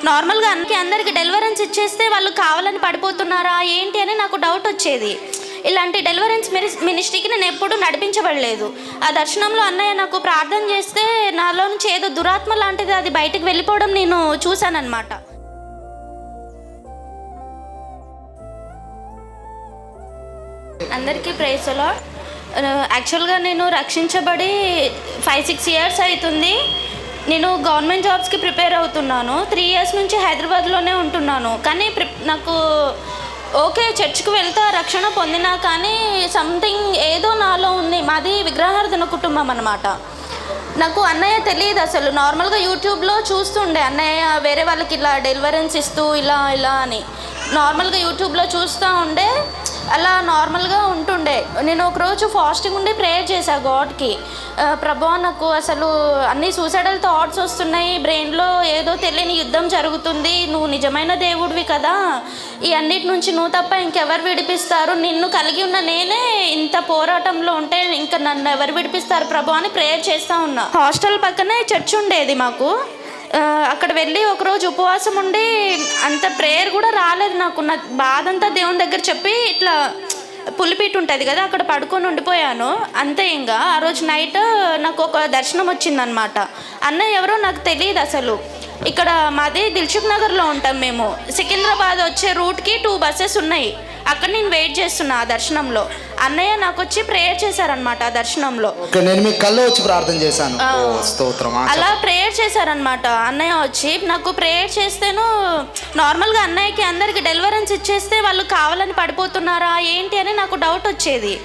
నార్మల్గా అందరికి డెలివరెన్స్ ఇచ్చేస్తే వాళ్ళు కావాలని పడిపోతున్నారా ఏంటి అని నాకు డౌట్ వచ్చేది. ఇలాంటి డెలివరెన్స్ మినిస్ట్రీకి నేను ఎప్పుడూ నడిపించబడలేదు. ఆ దర్శనంలో అన్నయ్య నాకు ప్రార్థన చేస్తే నాలో నుంచి ఏదో దురాత్మ లాంటిది అది బయటకు వెళ్ళిపోవడం నేను చూశానన్నమాట. అందరికీ ప్రైజ్ ది లార్డ్. యాక్చువల్గా నేను రక్షించబడి 5-6 ఇయర్స్ అవుతుంది. నేను గవర్నమెంట్ జాబ్స్కి ప్రిపేర్ అవుతున్నాను. 3 ఇయర్స్ నుంచి హైదరాబాద్లోనే ఉంటున్నాను. కానీ నాకు ఓకే చర్చ్కి వెళ్తా రక్షణ పొందినా కానీ సంథింగ్ ఏదో నాలో ఉంది. మాది విగ్రహార్థన కుటుంబం అన్నమాట. నాకు అన్నయ్య తెలియదు అసలు. నార్మల్గా యూట్యూబ్లో చూస్తుండే అన్నయ్య వేరే వాళ్ళకి ఇలా డెలివరెన్స్ ఇస్తూ ఇలా అని నార్మల్గా యూట్యూబ్లో చూస్తూ ఉండే. అలా నార్మల్గా ఉంటుండే. నేను ఒకరోజు ఫాస్టింగ్ ఉండి ప్రేయర్ చేశాను గాడ్కి. ప్రభువా నాకు అసలు అన్ని సూసైడల్ థాట్స్ వస్తున్నాయి, బ్రెయిన్లో ఏదో తెలియని యుద్ధం జరుగుతుంది, నువ్వు నిజమైన దేవుడివి కదా, ఈ అన్నిటి నుంచి నువ్వు తప్ప ఇంకెవరు విడిపిస్తారు, నిన్ను కలిగి ఉన్న నేనే ఇంత పోరాటంలో ఉంటే ఇంకా నన్ను ఎవరు విడిపిస్తారు ప్రభు అని ప్రేయర్ చేస్తూ ఉన్నా. హాస్టల్ పక్కనే చర్చ్ ఉండేది మాకు. అక్కడ వెళ్ళి ఒకరోజు ఉపవాసం ఉండి అంత ప్రేయర్ కూడా రాలేదు నాకు. నా బాధ అంతా దేవుని దగ్గర చెప్పి ఇట్లా పులిపీట ఉంటుంది కదా అక్కడ పడుకొని ఉండిపోయాను అంతే. ఇంకా ఆ రోజు నైట్ నాకు ఒక దర్శనం వచ్చిందనమాట. అన్నయ్య ఎవరో నాకు తెలియదు అసలు. ఇక్కడ మాది దిల్సుఖ్ నగర్లో ఉంటాం మేము. సికింద్రాబాద్ వచ్చే రూట్కి 2 బస్సెస్ ఉన్నాయి. అక్కడ నేను వెయిట్ చేస్తున్నా ఆ దర్శనంలో. అన్నయ్య నాకు వచ్చి ప్రేయర్ చేశారనమాట ఆ దర్శనంలో. నేను మీ కల్లో వచ్చి ప్రార్థన చేశాను. అలా ప్రేయర్ చేశారనమాట అన్నయ్య వచ్చి. నాకు ప్రేయర్ చేస్తేను నార్మల్గా అన్నయ్యకి అందరికి డెలివరెన్స్ ఇచ్చేస్తే వాళ్ళు కావాలని పడిపోతున్నారా ఏంటి అని నాకు డౌట్ వచ్చేది.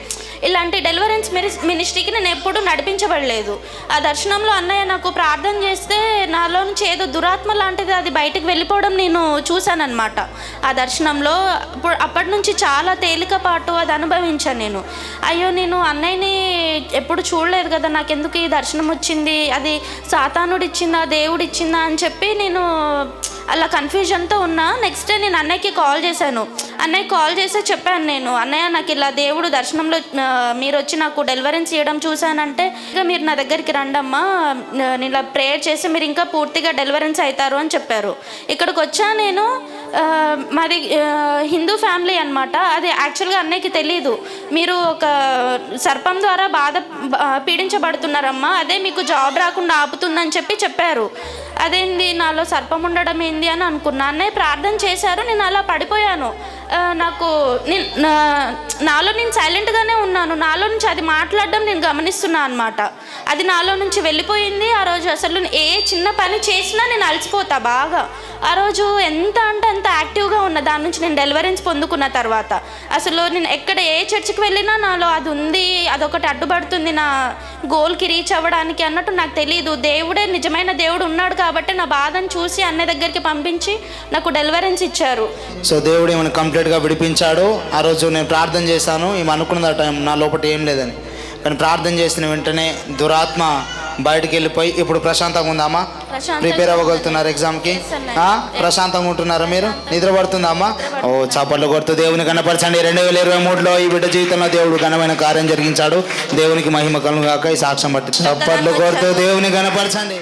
ఇలాంటి డెలివరెన్స్ మినిస్ట్రీకి నేను ఎప్పుడూ నడిపించబడలేదు. ఆ దర్శనంలో అన్నయ్య నాకు ప్రార్థన చేస్తే నాలో నుంచి ఏదో దురాత్మ లాంటిది అది బయటకు వెళ్ళిపోవడం నేను చూశానన్నమాట ఆ దర్శనంలో. అప్పటి నుంచి చాలా తేలికపాటు అది అనుభవించాను నేను. అయ్యో నేను అన్నయ్యని ఎప్పుడు చూడలేదు కదా, నాకెందుకు ఈ దర్శనం వచ్చింది, అది సాతానుడు ఇచ్చిందా దేవుడు ఇచ్చిందా అని చెప్పి నేను అలా కన్ఫ్యూజన్తో ఉన్నా. నెక్స్ట్ డే నేను అన్నయ్యకి కాల్ చేశాను. అన్నయ్య కాల్ చేసి చెప్పాను నేను, అన్నయ్య నాకు ఇలా దేవుడు దర్శనంలో మీరు వచ్చి నాకు డెలివరెన్స్ ఇవ్వడం చూశానంటే ఇంకా మీరు నా దగ్గరికి రండమ్మా, నేను ఇలా ప్రేయర్ చేసి మీరు ఇంకా పూర్తిగా డెలివరెన్స్ అవుతారు అని చెప్పారు. ఇక్కడికి వచ్చా నేను. మాది హిందూ ఫ్యామిలీ అనమాట. అది యాక్చువల్గా అన్నయ్యకి తెలీదు. మీరు ఒక సర్పం ద్వారా పీడించబడుతున్నారమ్మా, అదే మీకు జాబ్ రాకుండా ఆపుతుందని చెప్పారు. అదేంది నాలో సర్పం ఉండడం ఏంది అని అనుకున్నా. అన్నయ్య ప్రార్థన చేశారు, నేను అలా పడిపోయాను. నాకు నాలో నేను సైలెంట్గానే ఉన్నాను. నాలో నుంచి అది మాట్లాడడం నేను గమనిస్తున్నాను అనమాట. అది నాలో నుంచి వెళ్ళిపోయింది. ఆ రోజు అసలు ఏ చిన్న పని చేసినా నేను అలసిపోతా బాగా. ఆ రోజు ఎంత అంటే అంత యాక్టివ్గా ఉన్న దాని నుంచి నేను డెలివరెన్స్ పొందుకున్న తర్వాత అసలు నేను ఎక్కడ ఏ చర్చికి వెళ్ళినా నాలో అది ఉంది, అదొకటి అడ్డుపడుతుంది నా గోల్కి రీచ్ అవ్వడానికి అన్నట్టు నాకు తెలియదు. దేవుడే నిజమైన దేవుడు ఉన్నాడు కాబట్టి నా బాధను చూసి అన్న దగ్గరికి పంపించి నాకు డెలివరెన్స్ ఇచ్చారు. సో దేవుడు ఏమైనా కంప్లీట్గా విడిపించాడు. ఆ రోజు నేను ప్రార్థన చేశాను. ఏమి అనుకున్న టైం నా లోపల ఏం లేదని, కానీ ప్రార్థన చేసిన వెంటనే దురాత్మ బయటకు వెళ్ళిపోయి ఇప్పుడు ప్రశాంతంగా ఉందామా? ప్రిపేర్ అవ్వగలుగుతున్నారు ఎగ్జామ్కి? ప్రశాంతంగా ఉంటున్నారా మీరు? నిద్ర పడుతుందామా? ఓ చప్పట్లు కొడుతూ దేవుని కనపరచండి. 2023లో ఈ బిడ్డ జీవితంలో దేవుడు ఘనమైన కార్యం జరిగించాడు. దేవునికి మహిమ కలుగుగాక. ఈ సాక్ష్యం బట్టి చప్పట్లు కొడుతూ దేవుని కనపరచండి.